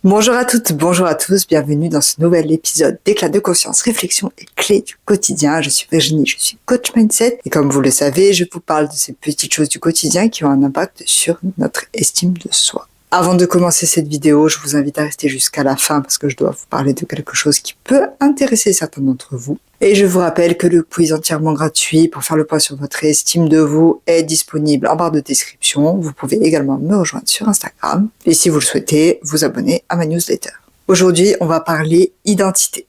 Bonjour à toutes, bonjour à tous, bienvenue dans ce nouvel épisode d'Éclat de conscience, réflexion et clés du quotidien. Je suis Virginie, je suis coach mindset et comme vous le savez, je vous parle de ces petites choses du quotidien qui ont un impact sur notre estime de soi. Avant de commencer cette vidéo, je vous invite à rester jusqu'à la fin parce que je dois vous parler de quelque chose qui peut intéresser certains d'entre vous. Et je vous rappelle que le quiz entièrement gratuit pour faire le point sur votre estime de vous est disponible en barre de description. Vous pouvez également me rejoindre sur Instagram et si vous le souhaitez, vous abonner à ma newsletter. Aujourd'hui, on va parler identité.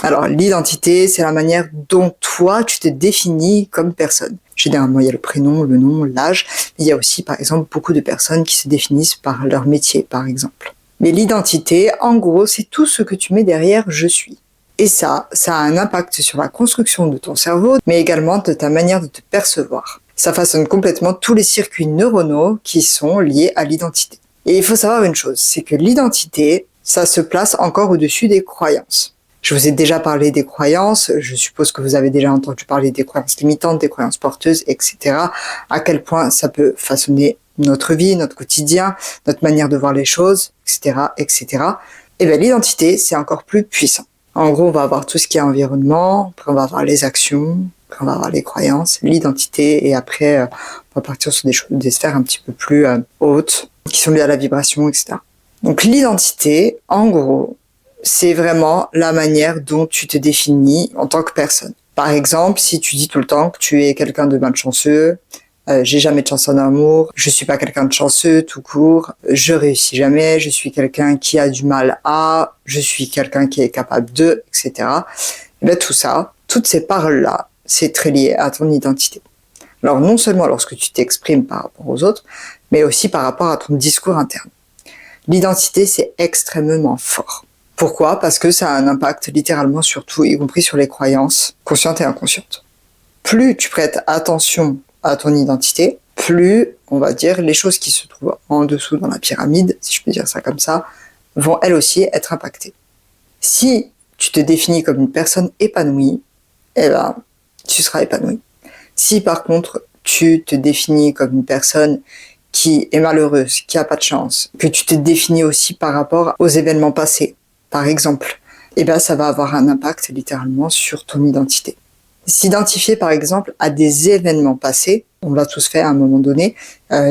Alors, l'identité, c'est la manière dont toi, tu te définis comme personne. Généralement, il y a le prénom, le nom, l'âge. Il y a aussi, par exemple, beaucoup de personnes qui se définissent par leur métier, par exemple. Mais l'identité, en gros, c'est tout ce que tu mets derrière « je suis ». Et ça a un impact sur la construction de ton cerveau, mais également de ta manière de te percevoir. Ça façonne complètement tous les circuits neuronaux qui sont liés à l'identité. Et il faut savoir une chose, c'est que l'identité, ça se place encore au-dessus des croyances. Je vous ai déjà parlé des croyances, je suppose que vous avez déjà entendu parler des croyances limitantes, des croyances porteuses, etc. À quel point ça peut façonner notre vie, notre quotidien, notre manière de voir les choses, etc., etc. Et bien l'identité, c'est encore plus puissant. En gros, on va avoir tout ce qui est environnement, après on va avoir les actions, après on va avoir les croyances, l'identité, et après on va partir sur des sphères un petit peu plus hautes, qui sont liées à la vibration, etc. Donc l'identité, en gros, c'est vraiment la manière dont tu te définis en tant que personne. Par exemple, si tu dis tout le temps que tu es quelqu'un de malchanceux, j'ai jamais de chance en amour, je suis pas quelqu'un de chanceux tout court, je réussis jamais, je suis quelqu'un qui a du mal à, je suis quelqu'un qui est capable de, etc. Et bien tout ça, toutes ces paroles-là, c'est très lié à ton identité. Alors non seulement lorsque tu t'exprimes par rapport aux autres, mais aussi par rapport à ton discours interne. L'identité, c'est extrêmement fort. Pourquoi ? Parce que ça a un impact littéralement sur tout, y compris sur les croyances conscientes et inconscientes. Plus tu prêtes attention à ton identité, plus, on va dire, les choses qui se trouvent en dessous dans la pyramide, si je peux dire ça comme ça, vont elles aussi être impactées. Si tu te définis comme une personne épanouie, eh ben, tu seras épanoui. Si par contre, tu te définis comme une personne qui est malheureuse, qui a pas de chance, que tu te définis aussi par rapport aux événements passés, par exemple, eh ben, ça va avoir un impact littéralement sur ton identité. S'identifier par exemple à des événements passés, on l'a tous fait à un moment donné,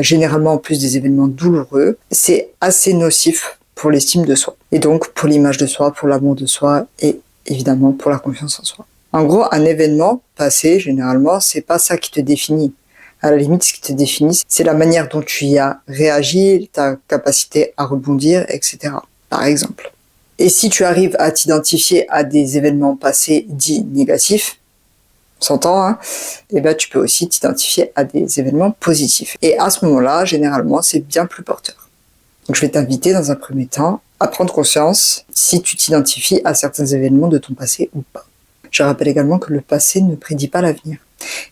généralement en plus des événements douloureux, c'est assez nocif pour l'estime de soi. Et donc pour l'image de soi, pour l'amour de soi et évidemment pour la confiance en soi. En gros, un événement passé, généralement, c'est pas ça qui te définit. À la limite, ce qui te définit, c'est la manière dont tu y as réagi, ta capacité à rebondir, etc. Par exemple. Et si tu arrives à t'identifier à des événements passés dits négatifs, s'entend, hein, et ben tu peux aussi t'identifier à des événements positifs. Et à ce moment-là, généralement, c'est bien plus porteur. Donc je vais t'inviter dans un premier temps à prendre conscience si tu t'identifies à certains événements de ton passé ou pas. Je rappelle également que le passé ne prédit pas l'avenir.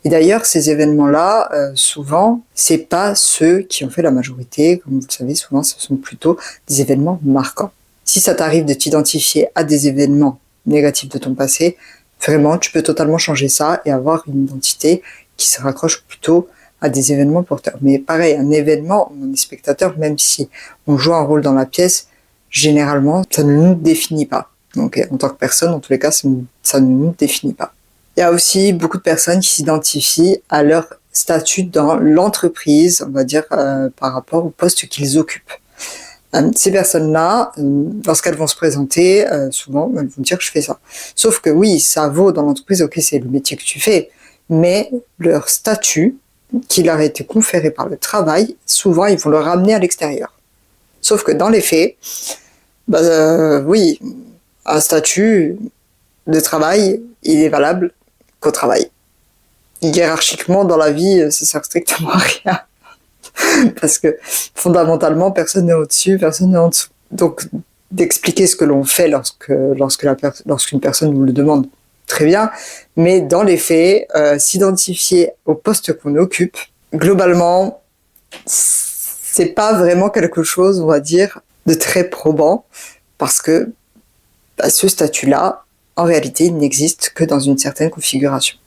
Et d'ailleurs, ces événements-là, souvent, c'est pas ceux qui ont fait la majorité. Comme vous le savez, souvent, ce sont plutôt des événements marquants. Si ça t'arrive de t'identifier à des événements négatifs de ton passé, vraiment, tu peux totalement changer ça et avoir une identité qui se raccroche plutôt à des événements porteurs. Mais pareil, un événement, on est spectateur, même si on joue un rôle dans la pièce, généralement, ça ne nous définit pas. Donc, en tant que personne, en tous les cas, ça ne nous définit pas. Il y a aussi beaucoup de personnes qui s'identifient à leur statut dans l'entreprise, on va dire, par rapport au poste qu'ils occupent. Ces personnes-là, lorsqu'elles vont se présenter, souvent, elles vont dire « je fais ça ». Sauf que oui, ça vaut dans l'entreprise, ok, c'est le métier que tu fais, mais leur statut, qui leur a été conféré par le travail, souvent, ils vont le ramener à l'extérieur. Sauf que dans les faits, oui, un statut de travail, il est valable qu'au travail. Hiérarchiquement, dans la vie, ça sert strictement à rien. Parce que fondamentalement, personne n'est au-dessus, personne n'est en dessous. Donc, d'expliquer ce que l'on fait lorsqu'une personne nous le demande, très bien, mais dans les faits, s'identifier au poste qu'on occupe, globalement, c'est pas vraiment quelque chose, on va dire, de très probant, parce que ce statut-là, en réalité, il n'existe que dans une certaine configuration.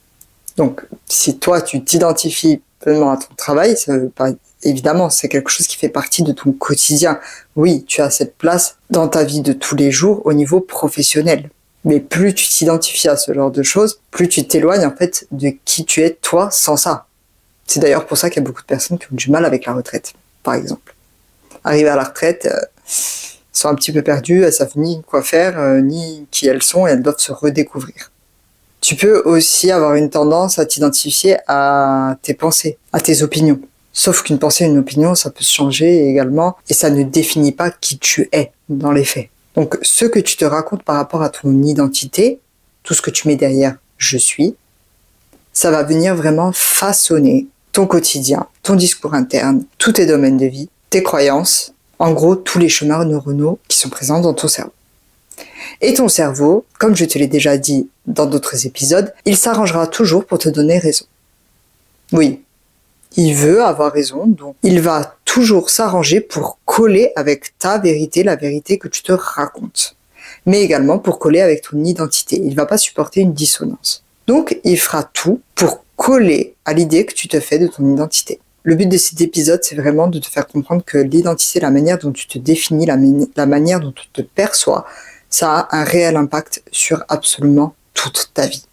Donc, si toi, tu t'identifies pleinement à ton travail, ça veut pas Évidemment, c'est quelque chose qui fait partie de ton quotidien. Oui, tu as cette place dans ta vie de tous les jours au niveau professionnel. Mais plus tu t'identifies à ce genre de choses, plus tu t'éloignes en fait de qui tu es toi sans ça. C'est d'ailleurs pour ça qu'il y a beaucoup de personnes qui ont du mal avec la retraite, par exemple. Arrivées à la retraite, sont un petit peu perdues, elles savent ni quoi faire, ni qui elles sont, et elles doivent se redécouvrir. Tu peux aussi avoir une tendance à t'identifier à tes pensées, à tes opinions. Sauf qu'une pensée, une opinion, ça peut se changer également, et ça ne définit pas qui tu es dans les faits. Donc, ce que tu te racontes par rapport à ton identité, tout ce que tu mets derrière « je suis », ça va venir vraiment façonner ton quotidien, ton discours interne, tous tes domaines de vie, tes croyances, en gros, tous les chemins neuronaux qui sont présents dans ton cerveau. Et ton cerveau, comme je te l'ai déjà dit dans d'autres épisodes, il s'arrangera toujours pour te donner raison. Oui, il veut avoir raison, donc il va toujours s'arranger pour coller avec ta vérité, la vérité que tu te racontes. Mais également pour coller avec ton identité. Il ne va pas supporter une dissonance. Donc, il fera tout pour coller à l'idée que tu te fais de ton identité. Le but de cet épisode, c'est vraiment de te faire comprendre que l'identité, la manière dont tu te définis, la manière dont tu te perçois, ça a un réel impact sur absolument toute ta vie.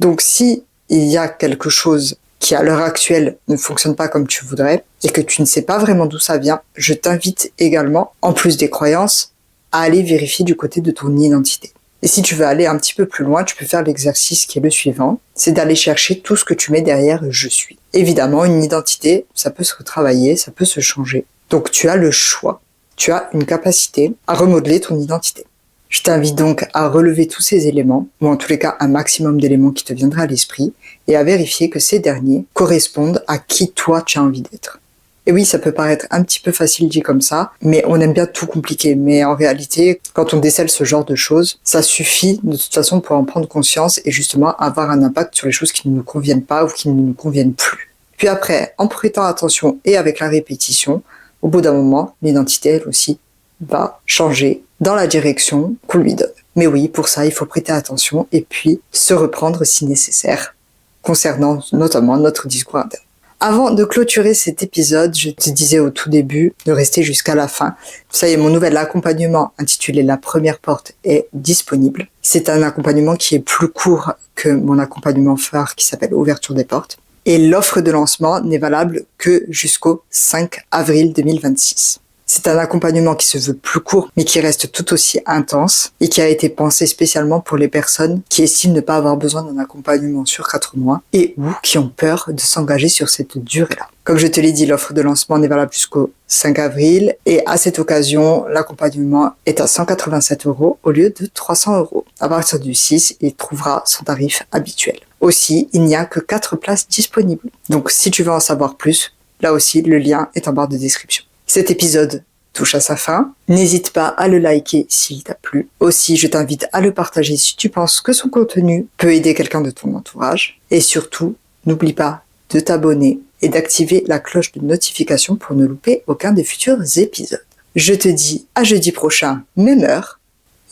Donc, si il y a quelque chose qui, à l'heure actuelle, ne fonctionne pas comme tu voudrais, et que tu ne sais pas vraiment d'où ça vient, je t'invite également, en plus des croyances, à aller vérifier du côté de ton identité. Et si tu veux aller un petit peu plus loin, tu peux faire l'exercice qui est le suivant, c'est d'aller chercher tout ce que tu mets derrière « je suis ». Évidemment, une identité, ça peut se retravailler, ça peut se changer. Donc tu as le choix, tu as une capacité à remodeler ton identité. Je t'invite donc à relever tous ces éléments, ou en tous les cas un maximum d'éléments qui te viendraient à l'esprit, et à vérifier que ces derniers correspondent à qui toi tu as envie d'être. Et oui, ça peut paraître un petit peu facile dit comme ça, mais on aime bien tout compliquer. Mais en réalité, quand on décèle ce genre de choses, ça suffit de toute façon pour en prendre conscience et justement avoir un impact sur les choses qui ne nous conviennent pas ou qui ne nous conviennent plus. Puis après, en prêtant attention et avec la répétition, au bout d'un moment, l'identité, elle aussi, va changer dans la direction qu'on lui donne. Mais oui, pour ça, il faut prêter attention et puis se reprendre si nécessaire, concernant notamment notre discours interne. Avant de clôturer cet épisode, je te disais au tout début de rester jusqu'à la fin. Ça y est, mon nouvel accompagnement intitulé La Première Porte est disponible. C'est un accompagnement qui est plus court que mon accompagnement phare qui s'appelle Ouverture des portes. Et l'offre de lancement n'est valable que jusqu'au 5 avril 2026. C'est un accompagnement qui se veut plus court, mais qui reste tout aussi intense et qui a été pensé spécialement pour les personnes qui estiment ne pas avoir besoin d'un accompagnement sur 4 mois et ou qui ont peur de s'engager sur cette durée-là. Comme je te l'ai dit, l'offre de lancement n'est valable jusqu'au 5 avril et à cette occasion, l'accompagnement est à 187 € au lieu de 300 €. À partir du 6, il trouvera son tarif habituel. Aussi, il n'y a que 4 places disponibles. Donc si tu veux en savoir plus, là aussi, le lien est en barre de description. Cet épisode touche à sa fin. N'hésite pas à le liker s'il t'a plu. Aussi, je t'invite à le partager si tu penses que son contenu peut aider quelqu'un de ton entourage. Et surtout, n'oublie pas de t'abonner et d'activer la cloche de notification pour ne louper aucun des futurs épisodes. Je te dis à jeudi prochain, même heure.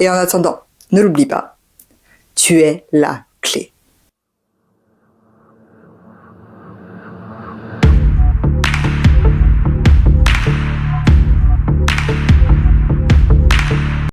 Et en attendant, ne l'oublie pas, tu es la